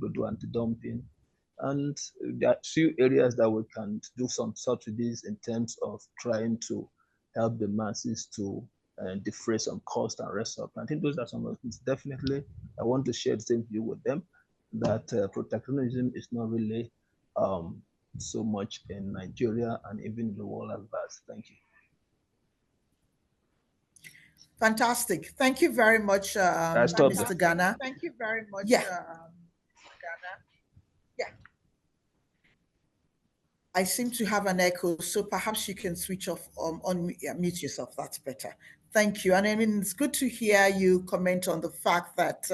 we do anti-dumping. And there are few areas that we can do some subsidies in terms of trying to help the masses to defray some cost and rest up. I think those are some of the things. Definitely, I want to share the same view with them that protectionism is not really so much in Nigeria and even in the world as vast. Thank you. Fantastic. Thank you very much, Mr. Ghana. Thank you very much, yeah. Mr. Ghana. Yeah. I seem to have an echo, so perhaps you can switch off, mute yourself. That's better. Thank you. And I mean, it's good to hear you comment on the fact that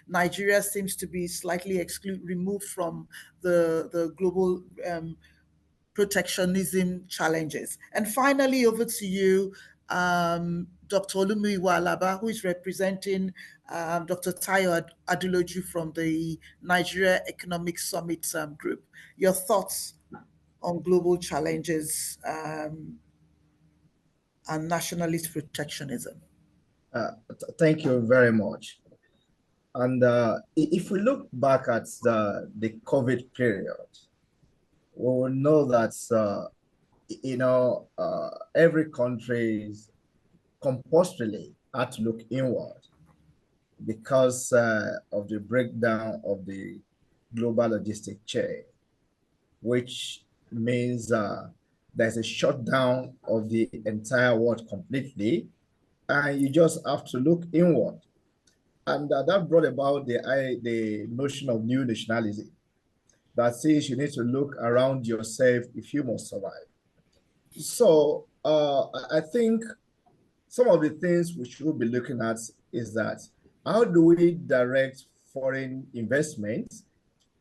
Nigeria seems to be slightly removed from the global protectionism challenges. And finally, over to you, Dr. Olumuyiwa Alaba, who is representing Dr. Tayo Adeloju from the Nigeria Economic Summit Group. Your thoughts on global challenges and nationalist protectionism. Thank you very much. And if we look back at the COVID period, we will know that, every country compulsorily had to look inward because of the breakdown of the global logistic chain, which means there's a shutdown of the entire world completely, and you just have to look inward. And that brought about the notion of new nationalism that says you need to look around yourself if you must survive. So I think some of the things we should be looking at is that how do we direct foreign investment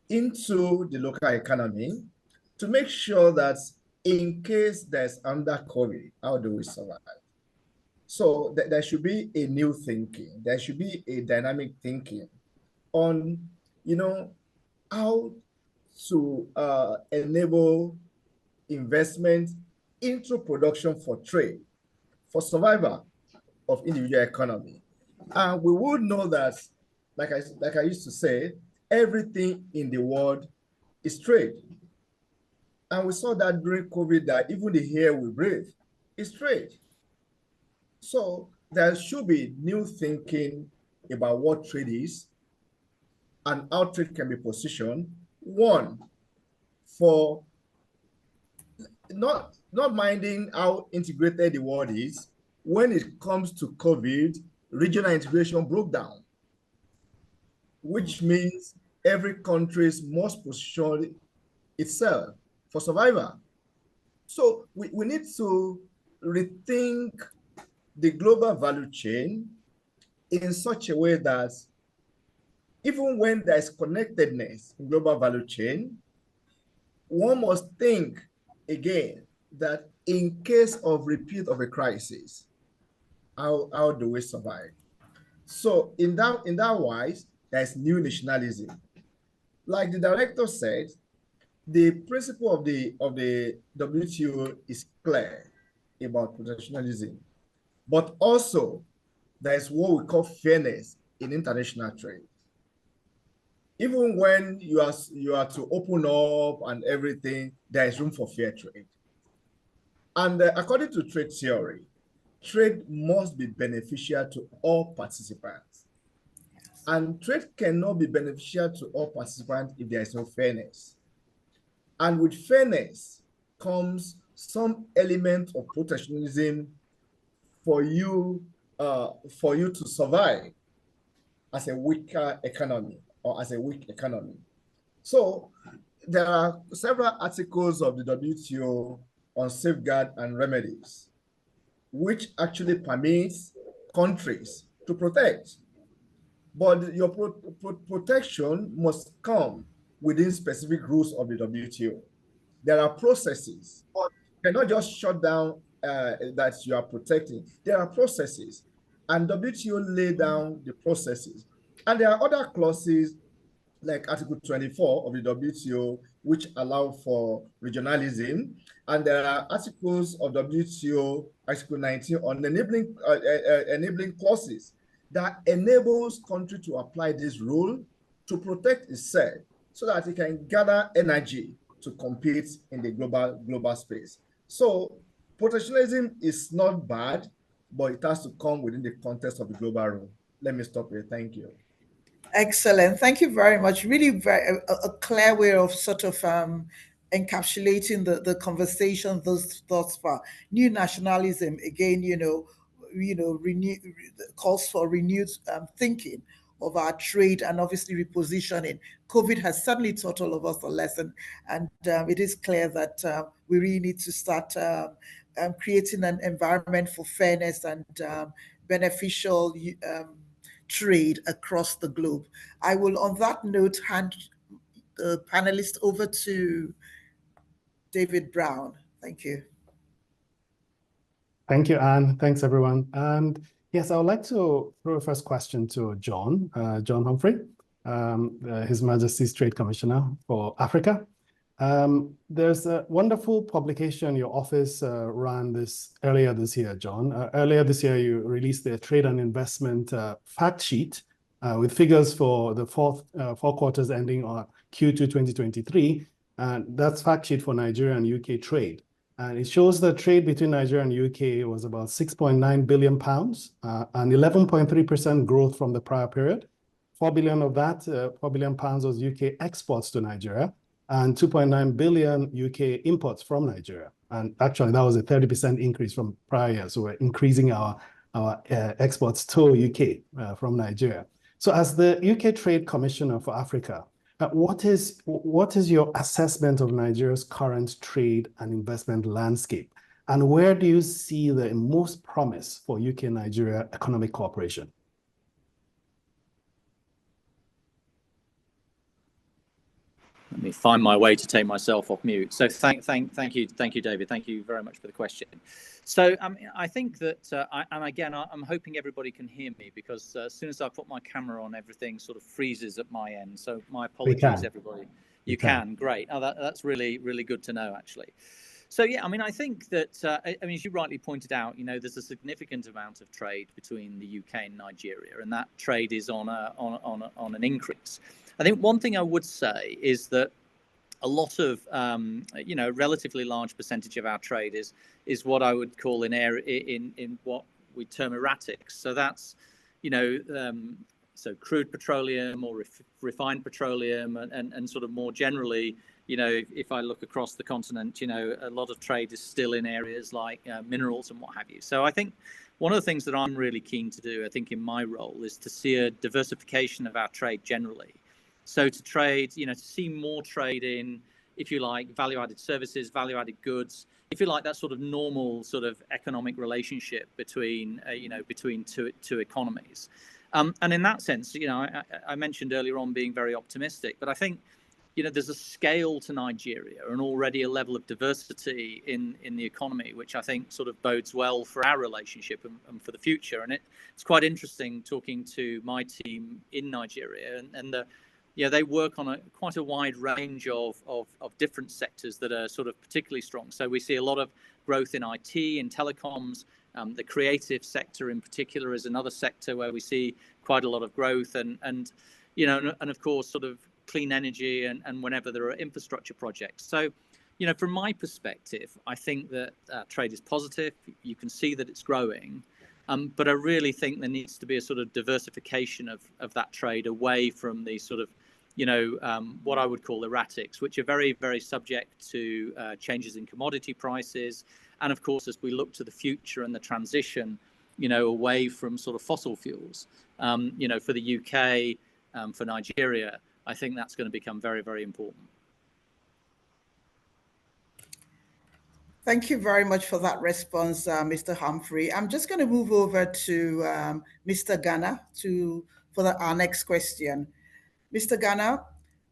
into the local economy to make sure that in case there's under COVID, how do we survive? So there should be a new thinking. There should be a dynamic thinking on, how to enable investment into production for trade, for survival of individual economy. And we would know that, like I used to say, everything in the world is trade. And we saw that during COVID that even the air we breathe is trade. So there should be new thinking about what trade is and how trade can be positioned. One, for not minding how integrated the world is, when it comes to COVID, regional integration broke down, which means every country must position itself for survival. So we need to rethink the global value chain in such a way that even when there's connectedness in global value chain, one must think again that in case of repeat of a crisis, how do we survive? So in that wise, there's new nationalism. Like the director said, the principle of the WTO is clear about protectionism, but also there's what we call fairness in international trade. Even when you are to open up and everything, there is room for fair trade. And according to trade theory, trade must be beneficial to all participants. And trade cannot be beneficial to all participants if there is no fairness. And with fairness comes some element of protectionism for you to survive as a weaker economy or as a weak economy. So there are several articles of the WTO on safeguard and remedies, which actually permits countries to protect. But your protection must come within specific rules of the WTO. There are processes. You cannot just shut down that you are protecting. There are processes, and WTO lay down the processes. And there are other clauses like Article 24 of the WTO, which allow for regionalism. And there are articles of WTO, Article 19, on enabling clauses that enables country to apply this rule to protect itself so that it can gather energy to compete in the global space. So protectionism is not bad, but it has to come within the context of the global rule. Let me stop here. Thank you. Excellent. Thank you very much. Really very, a clear way of sort of encapsulating the conversation thus far. New nationalism, again, calls for renewed thinking of our trade and obviously repositioning. COVID has certainly taught all of us a lesson, and it is clear that we really need to start creating an environment for fairness and beneficial trade across the globe. I will, on that note, hand the panelists over to David Brown. Thank you. Thank you, Anne. Thanks, everyone. And yes, I would like to throw a first question to John Humphrey, His Majesty's Trade Commissioner for Africa. There's a wonderful publication your office ran earlier this year, John. Earlier this year, you released the Trade and Investment fact sheet with figures for the four quarters ending on Q2 2023. And that's fact sheet for Nigeria and UK trade. And it shows the trade between Nigeria and UK was about £6.9 billion, and 11.3% growth from the prior period. 4 billion of that, £4 billion was UK exports to Nigeria, and 2.9 billion UK imports from Nigeria. And actually, that was a 30% increase from prior year. So we're increasing our exports to UK from Nigeria. So as the UK Trade Commissioner for Africa, what is your assessment of Nigeria's current trade and investment landscape? And where do you see the most promise for UK-Nigeria economic cooperation? Let me find my way to take myself off mute. So thank you, David. Thank you very much for the question. So I think that, and again, I'm hoping everybody can hear me, because as soon as I put my camera on, everything sort of freezes at my end. So my apologies, everybody. You can, great. Oh, that's really, really good to know, actually. So yeah, I mean, I think that, as you rightly pointed out, there's a significant amount of trade between the UK and Nigeria, and that trade is on an increase. I think one thing I would say is that a lot of, relatively large percentage of our trade is what I would call in what we term erratics. So that's, so crude petroleum or refined petroleum, and sort of more generally, if I look across the continent, a lot of trade is still in areas like minerals and what have you. So I think one of the things that I'm really keen to do, I think in my role, is to see a diversification of our trade generally. So to trade, to see more trade in, if you like, value-added services, value-added goods, if you like, that sort of normal sort of economic relationship between, between two economies. And in that sense, I mentioned earlier on being very optimistic, but I think, there's a scale to Nigeria and already a level of diversity in the economy, which I think sort of bodes well for our relationship and for the future. And it's quite interesting talking to my team in Nigeria, and they work on quite a wide range of different sectors that are sort of particularly strong. So we see a lot of growth in IT and telecoms. The creative sector in particular is another sector where we see quite a lot of growth, and of course sort of clean energy and whenever there are infrastructure projects. So, from my perspective, I think that trade is positive. You can see that it's growing. But I really think there needs to be a sort of diversification of that trade away from the sort of, what I would call erratics, which are very, very subject to changes in commodity prices. And of course, as we look to the future and the transition, away from sort of fossil fuels, for the UK, for Nigeria, I think that's going to become very, very important. Thank you very much for that response, Mr. Humphrey. I'm just going to move over to Mr. Ghana for our next question. Mr. Ghana,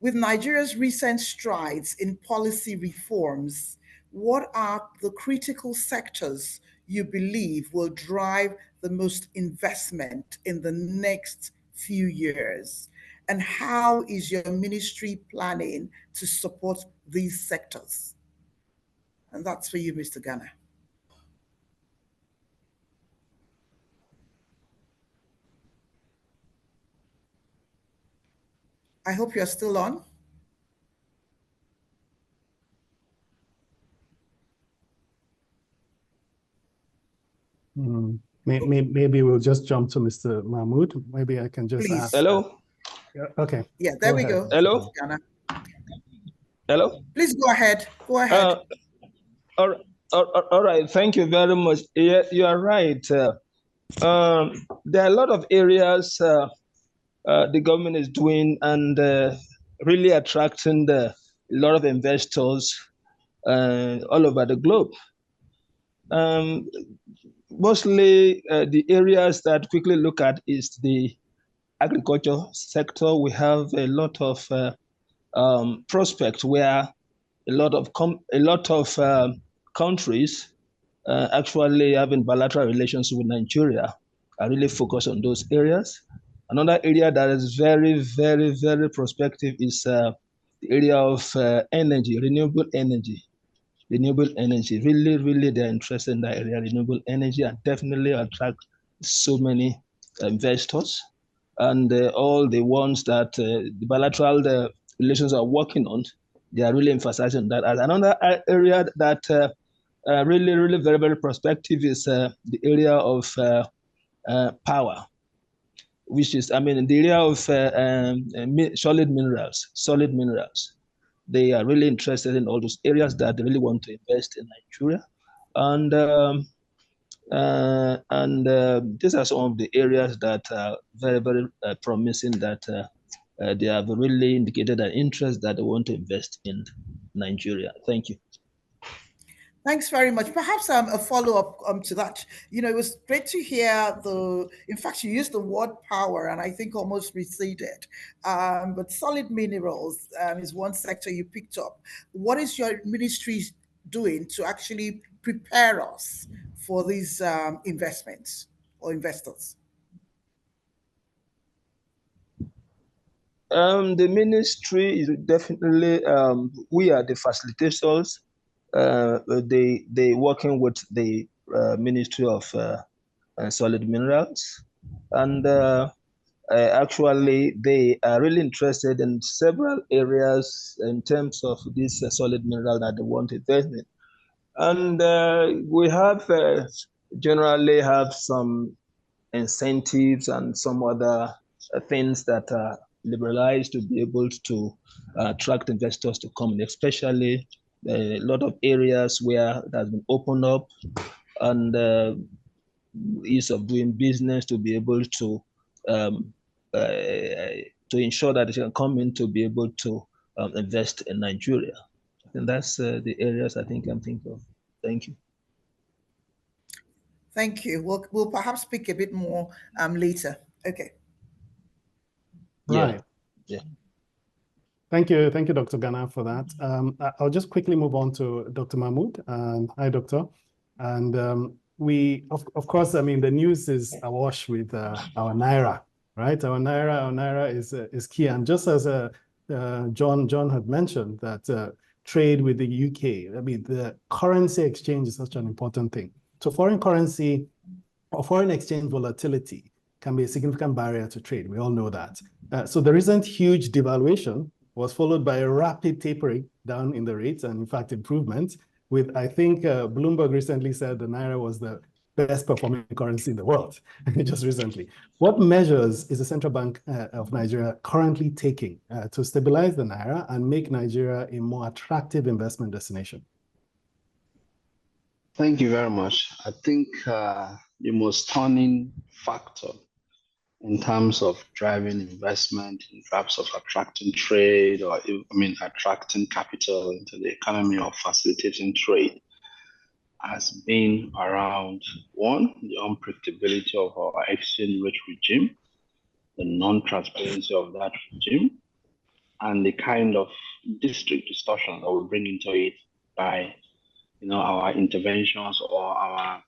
with Nigeria's recent strides in policy reforms, what are the critical sectors you believe will drive the most investment in the next few years? And how is your ministry planning to support these sectors? And that's for you, Mr. Ghana. I hope you're still on. Maybe we'll just jump to Mr. Mahmood. Maybe I can just Please. ask. Hello? Yeah, okay. Yeah, there we go. Hello? Hello? Please go ahead. Go ahead. All right. Thank you very much. Yeah, you are right. There are a lot of areas the government is doing and really attracting a lot of investors all over the globe. Mostly the areas that quickly look at is the agriculture sector. We have a lot of prospects where a lot of countries actually having bilateral relations with Nigeria. I really focus on those areas. Another area that is very, very, very prospective is the area of energy, renewable energy. Renewable energy, really, really they're interested in that area, renewable energy, and definitely attract so many investors. And all the ones that the bilateral relations are working on, they are really emphasizing that. As another area that really, really very, very prospective is the area of power, which is, I mean, in the area of solid minerals. They are really interested in all those areas that they really want to invest in Nigeria. And these are some of the areas that are very, very promising that they have really indicated an interest that they want to invest in Nigeria. Thank you. Thanks very much. Perhaps a follow-up to that. You know, it was great to hear in fact, you used the word power and I think almost receded. But solid minerals is one sector you picked up. What is your ministry doing to actually prepare us for these investments or investors? The ministry is definitely, we are the facilitators. They working with the Ministry of Solid Minerals, and actually they are really interested in several areas in terms of this solid mineral that they want to invest in. And we have generally have some incentives and some other things that are liberalized to be able to attract investors to come in, especially a lot of areas where that has been opened up and ease of doing business to be able to ensure that they can come in to be able to invest in Nigeria. And that's the areas I think I'm thinking of. Thank you. Thank you. We'll perhaps speak a bit more later. Okay. Right. Yeah. Thank you, Dr. Ghana, for that. I'll just quickly move on to Dr. Mahmood. Hi, Doctor. And we, of course, I mean, the news is awash with our Naira, right? Our Naira is key. And just as John had mentioned that trade with the UK, I mean, the currency exchange is such an important thing. So foreign currency or foreign exchange volatility can be a significant barrier to trade. We all know that. So the recent huge devaluation was followed by a rapid tapering down in the rates and in fact improvements with, I think Bloomberg recently said the Naira was the best performing currency in the world just recently. What measures is the Central Bank of Nigeria currently taking to stabilize the Naira and make Nigeria a more attractive investment destination? Thank you very much. I think the most stunning factor in terms of driving investment, in terms of attracting trade, or attracting capital into the economy or facilitating trade, has been around, one, the unpredictability of our exchange rate regime, the non-transparency of that regime, and the kind of district distortion that we bring into it by our interventions or our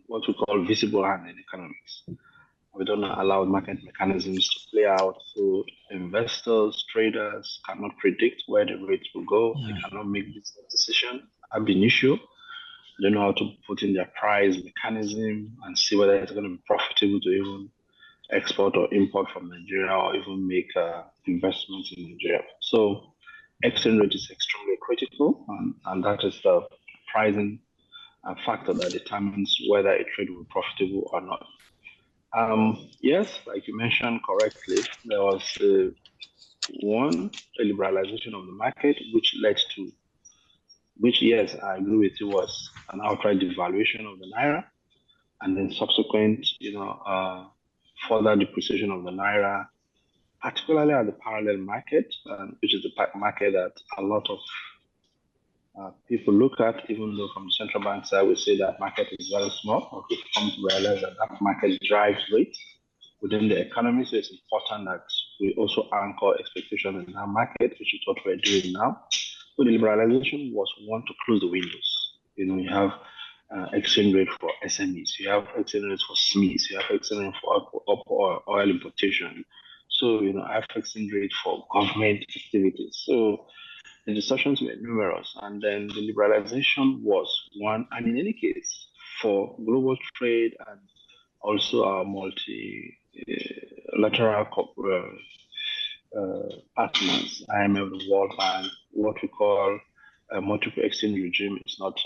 what we call visible hand in economics. We don't allow market mechanisms to play out, so investors, traders cannot predict where the rates will go. They cannot make business decisions ab initio. They don't know how to put in their price mechanism and see whether it's going to be profitable to even export or import from Nigeria or even make investments in Nigeria. So exchange rate is extremely critical, and that is the pricing factor that determines whether a trade will be profitable or not. Yes, like you mentioned correctly, there was a liberalization of the market, which led to, yes, I agree with you, was an outright devaluation of the naira, and then subsequent, further depreciation of the naira, particularly at the parallel market, which is the market that a lot of people look at, even though from the central bank side we say that market is very small, but we've come to realize that that market drives rate within the economy. So it's important that we also anchor expectations in our market, which is what we're doing now. So the liberalization was one to close the windows. You have exchange rate for SMEs, you have exchange rates for SMEs, you have exchange rate for oil importation. So I have exchange rate for government activities. So the discussions were numerous, and then the liberalization was one. And in any case, for global trade and also our multilateral partners, IMF, the World Bank, what we call a multiple exchange regime is not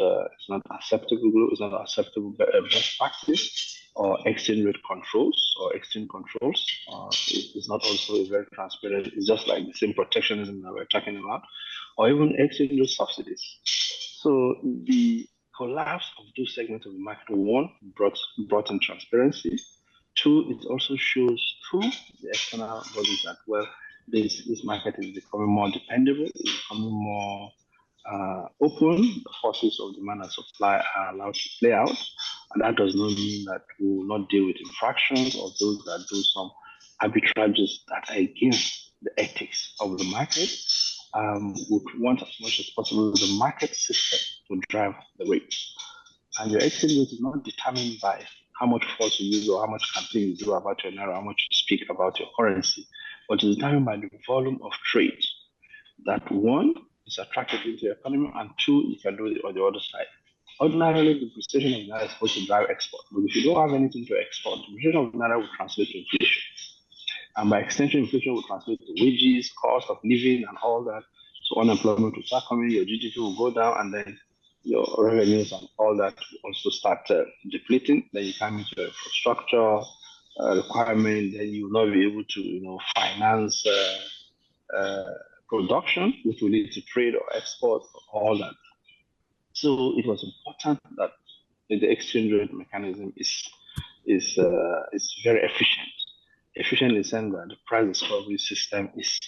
acceptable. It's not acceptable best practice, or exchange rate controls or exchange controls. It's not also very transparent. It's just like the same protectionism that we're talking about, or even exchange rate subsidies. So the collapse of those segments of the market, one, brought in transparency. Two, it also shows to the external bodies that, well, this market is becoming more dependable, it's becoming more open. The forces of demand and supply are allowed to play out, and that does not mean that we will not deal with infractions or those that do some arbitrages that are against the ethics of the market. We want as much as possible the market system to drive the rates, and your exchange rate is not determined by how much force you use or how much campaign you do about your naira, how much you speak about your currency, but it's determined by the volume of trade that, one, is attracted into the economy, and two, you can do it on the other side. Ordinarily, the depreciation of naira is supposed to drive export, but if you don't have anything to export, the depreciation of naira will translate to inflation, and by extension, inflation will translate to wages, cost of living, and all that. So unemployment will start coming, your GDP will go down, and then your revenues and all that will also start depleting. Then you come into infrastructure requirement, then you will not be able to finance production, which will lead to trade or export, or all that. So it was important that the exchange rate mechanism is very efficient. Efficient in the sense that the price discovery system is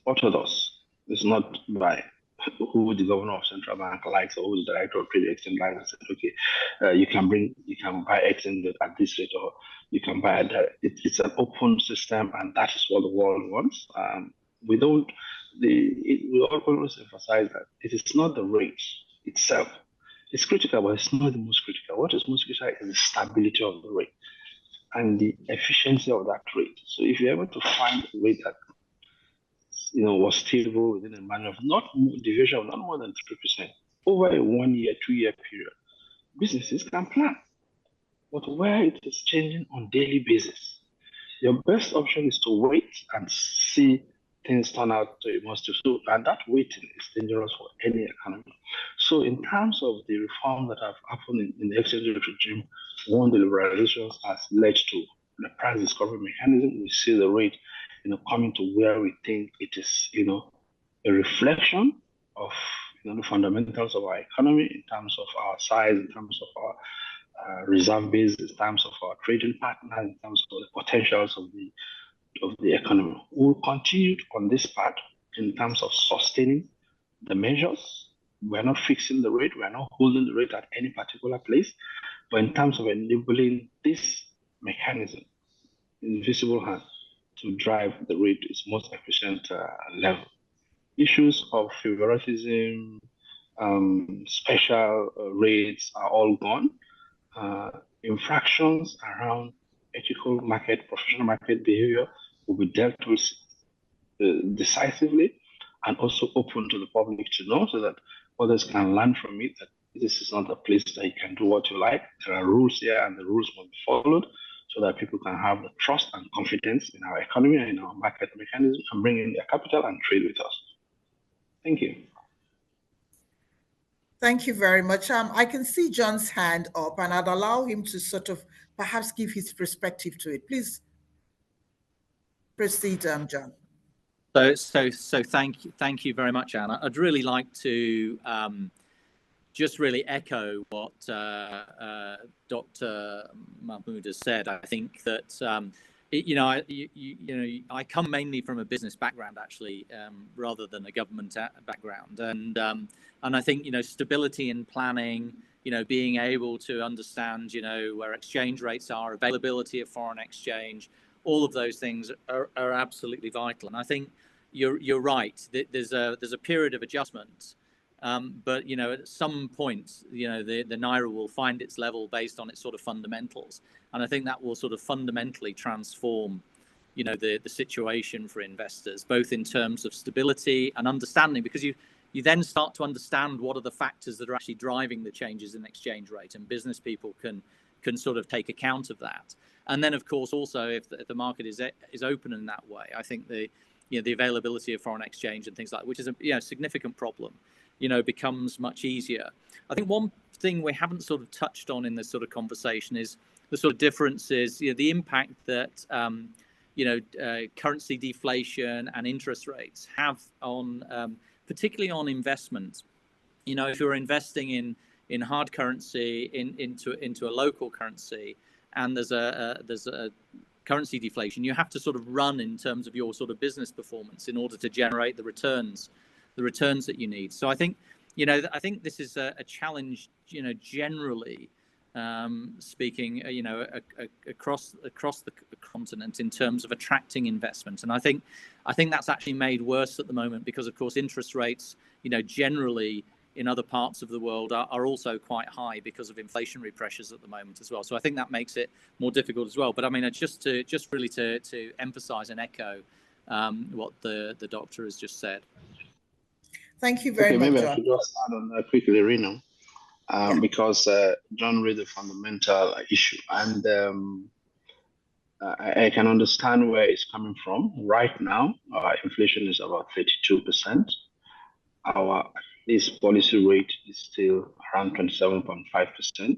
orthodox. It's not by who the governor of central bank likes or who the director of trade exchange likes and said, okay, you can buy exchange at this rate, or you can buy it. It's an open system, and that is what the world wants. We always emphasize that it is not the rate itself. It's critical, but it's not the most critical. What is most critical is the stability of the rate and the efficiency of that rate. So if you're able to find a rate that was stable within a manner of deviation of not more than 3% over a 1 year, 2 year period, businesses can plan. But where it is changing on daily basis, your best option is to wait and see things turn out to you must do. So, and that waiting is dangerous for any economy. So in terms of the reforms that have happened in the exchange rate regime, one, the liberalizations has led to the price discovery mechanism. We see the rate coming to where we think it is, a reflection of the fundamentals of our economy in terms of our size, in terms of our reserve base, in terms of our trading partners, in terms of the potentials of the economy. We'll continue on this part in terms of sustaining the measures. We're not fixing the rate, we're not holding the rate at any particular place, but in terms of enabling this mechanism, invisible hand, to drive the rate to its most efficient level. Issues of favoritism, special rates are all gone. Infractions around ethical market, professional market behavior will be dealt with decisively and also open to the public to know, so that others can learn from it, that This is not a place that you can do what you like. There are rules here, and the rules must be followed so that people can have the trust and confidence in our economy and in our market mechanism and bring in their capital and trade with us. Thank you. Thank you very much. I can see John's hand up, and I'd allow him to sort of perhaps give his perspective to it. Please proceed, John. So thank you very much, Anna. I'd really like to just really echo what Dr. Mahmood has said. I think that I come mainly from a business background, actually, rather than a government background, and I think stability in planning, being able to understand where exchange rates are, availability of foreign exchange, all of those things are absolutely vital. And I think you're right. There's a period of adjustment. But at some point, the naira will find its level based on its sort of fundamentals, and I think that will sort of fundamentally transform, the situation for investors, both in terms of stability and understanding, because you then start to understand what are the factors that are actually driving the changes in exchange rate, and business people can sort of take account of that. And then, of course, also if the market is open in that way, I think the availability of foreign exchange and things like that, which is a significant problem, becomes much easier. I think one thing we haven't sort of touched on in this sort of conversation is the sort of differences, the impact that, currency deflation and interest rates have on, particularly on investment. If you're investing in hard currency into a local currency, and there's a currency deflation, you have to sort of run in terms of your sort of business performance in order to generate the returns that you need. So I think this is a challenge, generally speaking, across the continent in terms of attracting investment. And I think that's actually made worse at the moment because, of course, interest rates, generally in other parts of the world are also quite high because of inflationary pressures at the moment as well. So I think that makes it more difficult as well. But I mean, just really to emphasize and echo what the doctor has just said. Thank you very much, maybe John. I should just add on that quickly, Reno, because John raised a fundamental issue, and I can understand where it's coming from. Right now, our inflation is about 32%. This policy rate is still around 27.5%,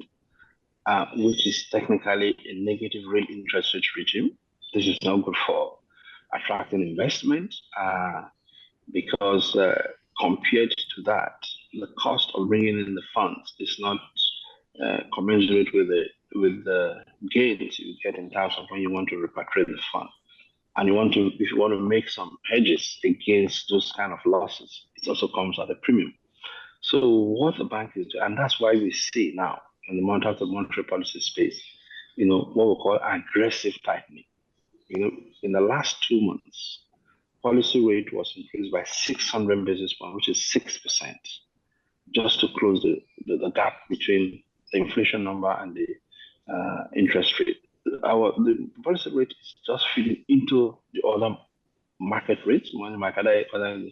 which is technically a negative real interest rate regime. This is not good for attracting investment because compared to that, the cost of bringing in the funds is not commensurate with the gains you get in terms of when you want to repatriate the fund. And if you want to make some hedges against those kind of losses, it also comes at a premium. So what the bank is doing, and that's why we see now in the monetary policy space, what we call aggressive tightening. In the last 2 months, policy rate was increased by 600 basis points, which is 6%, just to close the gap between the inflation number and the interest rate. The policy rate is just feeding into the other market rates, money market, whether in the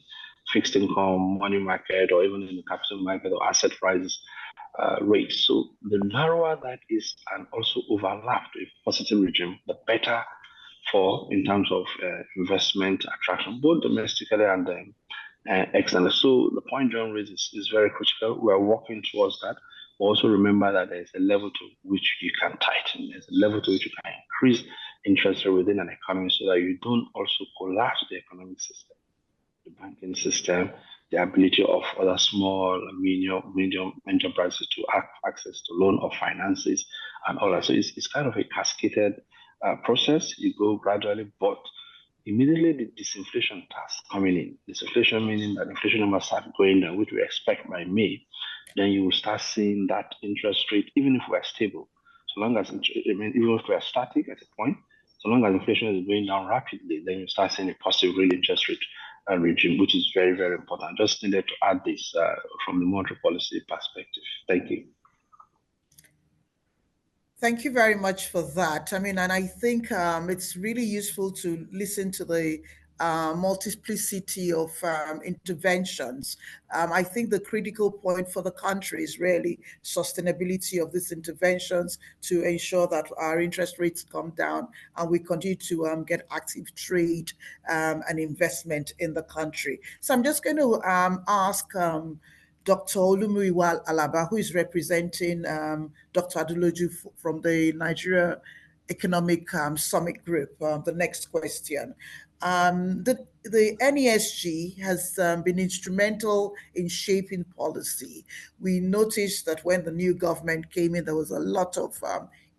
fixed income, money market, or even in the capital market or asset prices rates. So the narrower that is and also overlapped with positive regime, the better in terms of investment attraction, both domestically and externally. So the point John raises is very critical. We are working towards that. But also remember that there's a level to which you can tighten. There's a level to which you can increase interest rate within an economy so that you don't also collapse the economic system, the banking system, the ability of other small, medium enterprises to have access to loan or finances and all that. So it's kind of a cascaded process. You go gradually, but immediately the disinflation starts coming in. Disinflation meaning that inflation numbers start going down, which we expect by May. Then you will start seeing that interest rate, even if we're stable, even if we're static at a point, so long as inflation is going down rapidly, then you start seeing a positive real interest rate regime, which is very, very important. I just needed to add this from the monetary policy perspective. Thank you. Thank you very much for that. I mean, and I think it's really useful to listen to the multiplicity of interventions. I think the critical point for the country is really sustainability of these interventions to ensure that our interest rates come down and we continue to get active trade and investment in the country. So I'm just going to ask Dr. Olumuyiwa Alaba, who is representing Dr. Adeloju from the Nigeria Economic Summit Group, the next question. The NESG has been instrumental in shaping policy. We noticed that when the new government came in, there was a lot of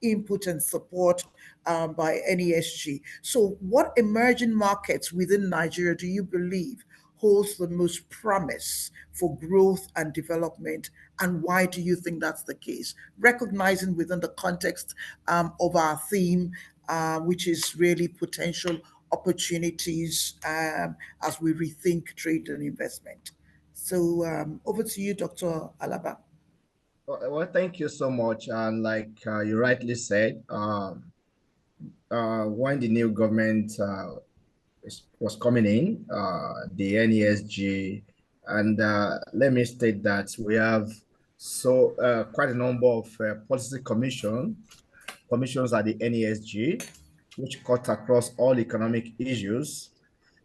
input and support by NESG. So what emerging markets within Nigeria do you believe holds the most promise for growth and development, and why do you think that's the case? Recognizing within the context of our theme, which is really potential opportunities as we rethink trade and investment. So over to you, Dr. Alaba. Well, thank you so much. And like you rightly said, when the new government was coming in, the NESG, and let me state that we have quite a number of policy commissions at the NESG, which cut across all economic issues.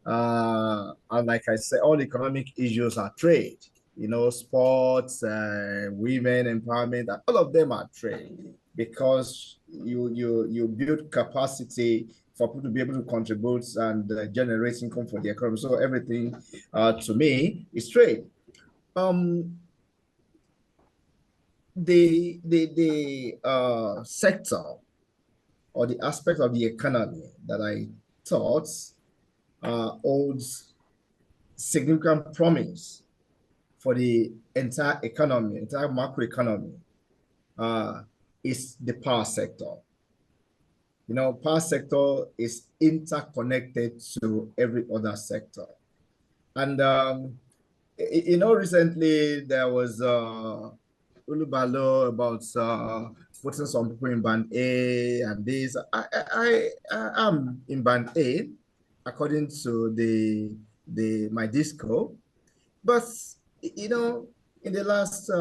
And like I said, all economic issues are trade, sports, women empowerment, all of them are trade, because you build capacity for people to be able to contribute and generate income for the economy. So everything, to me, is trade. The sector or the aspect of the economy that I thought holds significant promise for the entire economy, entire macroeconomy, is the power sector. Power sector is interconnected to every other sector. And, recently there was Ulubalo about putting some people in band A and this. I am in band A, according to my disco. But, in the last,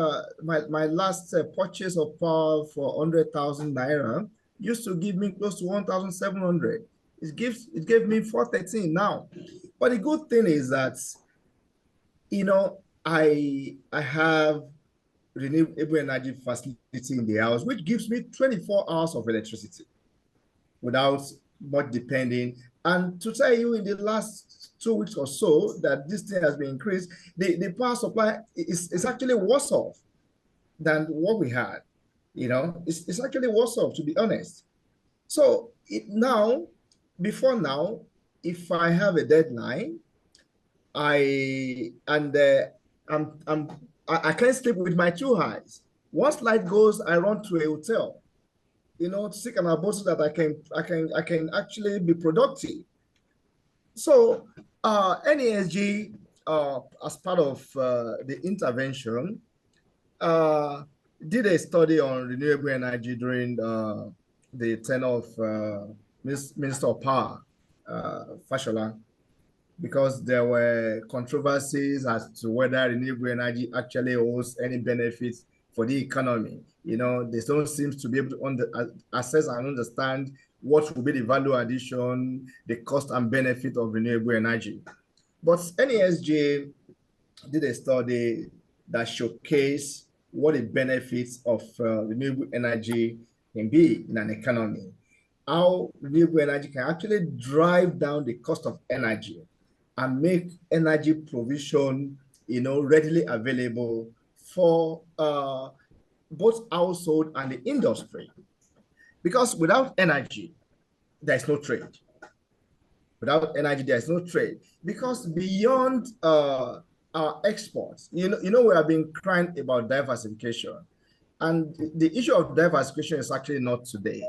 my last purchase of power for 100,000 Naira used to give me close to 1,700. It gave me 413 now. But the good thing is that, I have renewable energy facility in the house, which gives me 24 hours of electricity without much depending. And to tell you, in the last 2 weeks or so that this thing has been increased, the power supply is actually worse off than what we had. It's actually worse off, to be honest. So before now, if I have a deadline, I can't sleep with my two eyes. Once light goes, I run to a hotel, to seek an abode so that I can actually be productive. So NESG, as part of the intervention, did a study on renewable energy during the tenure of Minister of Power, Fashola, because there were controversies as to whether renewable energy actually holds any benefits for the economy. They don't seem to be able to assess and understand what will be the value addition, the cost and benefit of renewable energy. But NESG did a study that showcased what the benefits of renewable energy can be in an economy, how renewable energy can actually drive down the cost of energy and make energy provision, readily available for both household and the industry. Because without energy, there's no trade. Without energy, there's no trade. Because beyond our exports, we have been crying about diversification. And the issue of diversification is actually not today.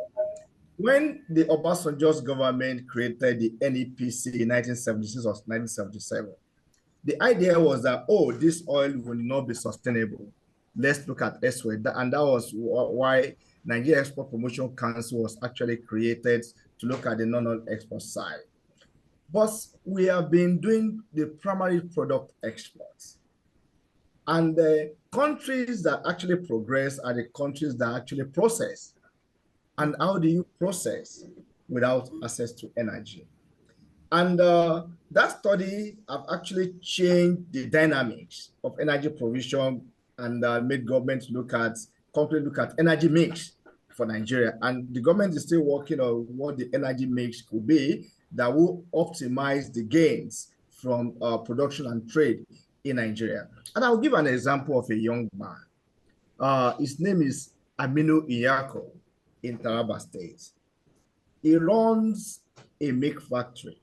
When the Obasanjo's government created the NEPC in 1976 or 1977, the idea was that, this oil will not be sustainable. Let's look at elsewhere. And that was why Nigeria Export Promotion Council was actually created, to look at the non-oil export side. But we have been doing the primary product exports. And the countries that actually progress are the countries that actually process. And how do you process without access to energy? And that study have actually changed the dynamics of energy provision and made government look at energy mix for Nigeria. And the government is still working on what the energy mix could be that will optimize the gains from production and trade in Nigeria. And I'll give an example of a young man. His name is Aminu Iyako in Taraba State. He runs a milk factory,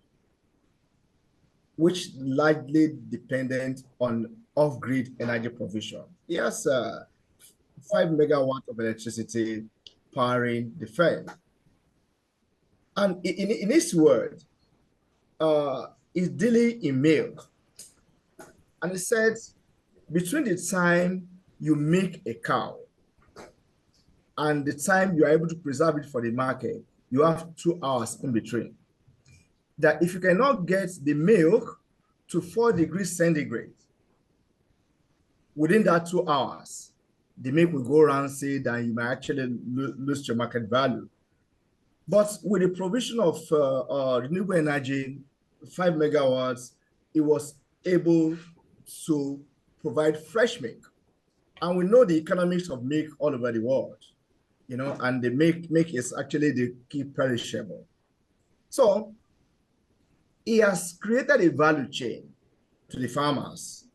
which largely dependent on off-grid energy provision. He has 5 megawatts of electricity powering the firm. And in his word, he's dealing in milk. And he said, between the time you milk a cow and the time you are able to preserve it for the market, you have 2 hours in between. That if you cannot get the milk to 4 degrees centigrade within that 2 hours, the milk will go rancid and you might actually lose your market value. But with the provision of renewable energy, 5 megawatts, it was able to provide fresh milk. And we know the economics of milk all over the world, you know, and the milk is actually the key perishable. So he has created a value chain to the farmers.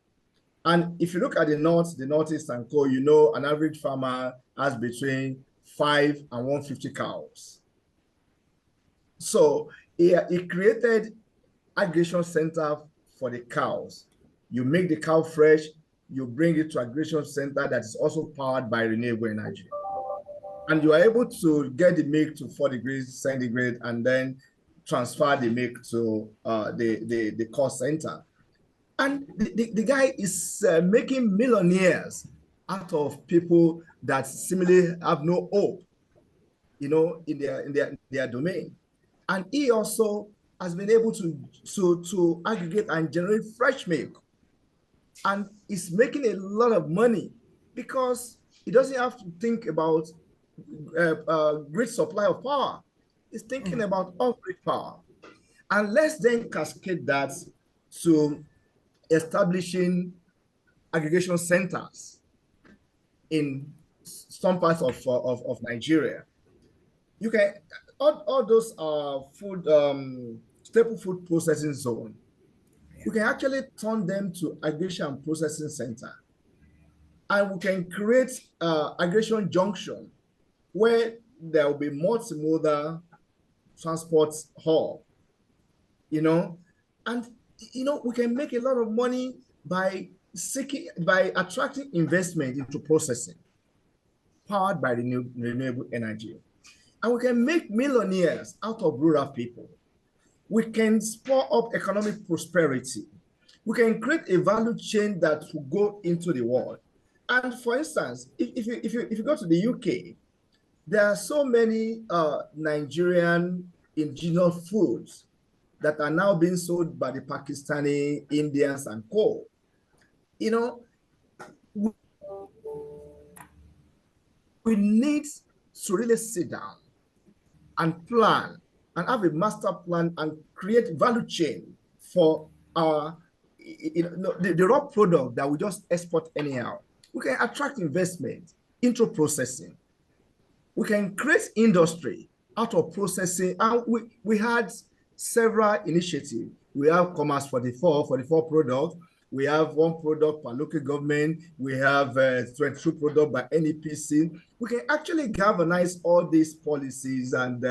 And if you look at the Northeast and Co, you know, an average farmer has between 5 and 150 cows. So he created aggregation center for the cows. You make the cow fresh, you bring it to aggregation center that is also powered by renewable energy. And you are able to get the milk to 4 degrees centigrade and then transfer the milk to the cost center. And the guy is making millionaires out of people that similarly have no hope, you know, in their domain. And he also has been able to aggregate and generate fresh milk. And is making a lot of money because he doesn't have to think about grid supply of power. He's thinking about off-grid power. And let's then cascade that to establishing aggregation centers in some parts of Nigeria. You can, all those food, staple food processing zone, you can actually turn them to aggregation processing center. And we can create aggregation junction where there will be multimodal transport hub, you know, and, you know, we can make a lot of money by attracting investment into processing powered by renewable energy. And we can make millionaires out of rural people. We can spur up economic prosperity. We can create a value chain that will go into the world. And for instance, if you go to the UK, there are so many Nigerian indigenous foods that are now being sold by the Pakistani, Indians, and co. You know, we need to really sit down and plan and have a master plan and create value chain for our, the raw product that we just export anyhow. We can attract investment into processing. We can create industry out of processing. And we had several initiatives. We have Commerce 44 product. We have 1 product per local government. We have 22 product by NEPC. We can actually galvanize all these policies and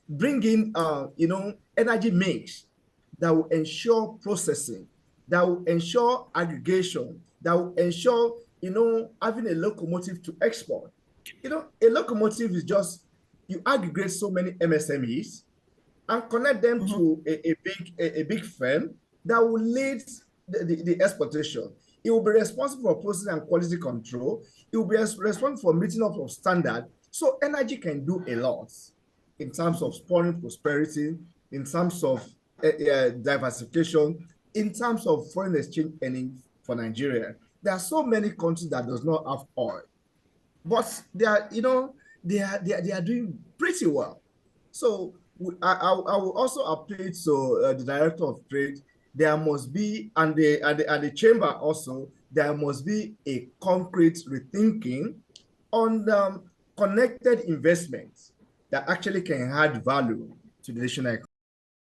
bring in, you know, energy mix that will ensure processing, that will ensure aggregation, that will ensure, you know, having a locomotive to export. You know, a locomotive is just, you aggregate so many MSMEs and connect them to a big firm that will lead the exportation. It will be responsible for processing and quality control. It will be responsible for meeting up of standard. So energy can do a lot in terms of spurring prosperity, in terms of diversification in terms of foreign exchange earnings for Nigeria. There are so many countries that does not have oil, but they are, they are doing pretty well. So I will also appeal to the Director of Trade. There must be, and the chamber also, there must be a concrete rethinking on connected investments that actually can add value to the national economy.